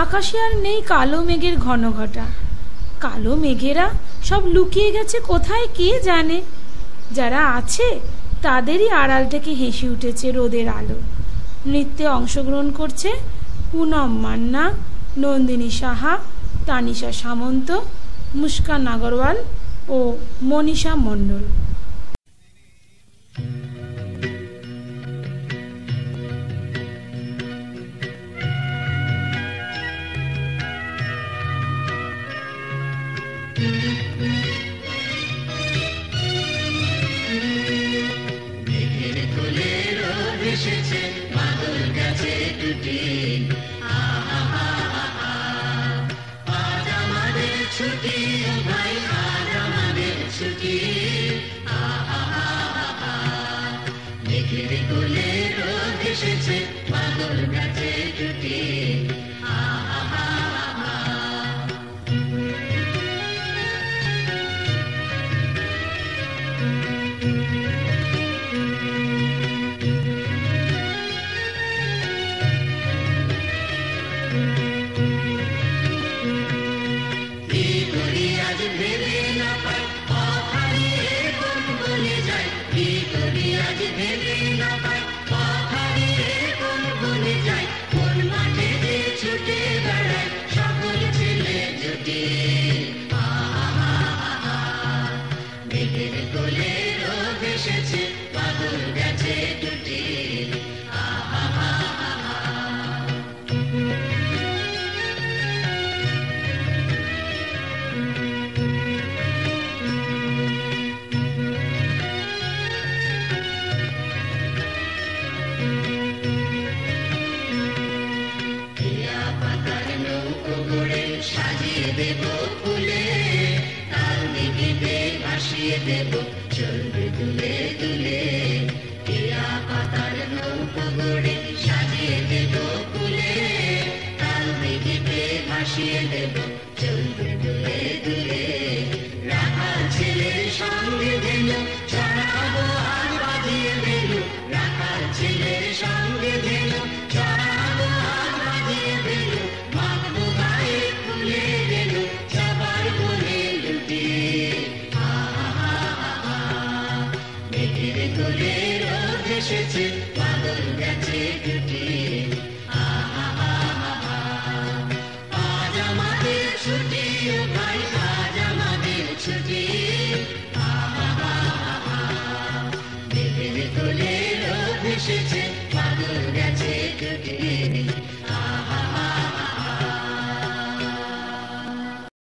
আকাশে আর নেই কালো মেঘের ঘন ঘটা। কালো মেঘেরা সব লুকিয়ে গেছে কোথায় কে জানে। যারা আছে তাদেরই আড়াল থেকে হেসে উঠেছে রোদের আলো। নৃত্যে অংশগ্রহণ করছে পুনম মান্না, নন্দিনী সাহা, তানিশা সামন্ত, মুস্কান আগরওয়াল ও মনীষা মণ্ডল। ভাসিয়ে দেব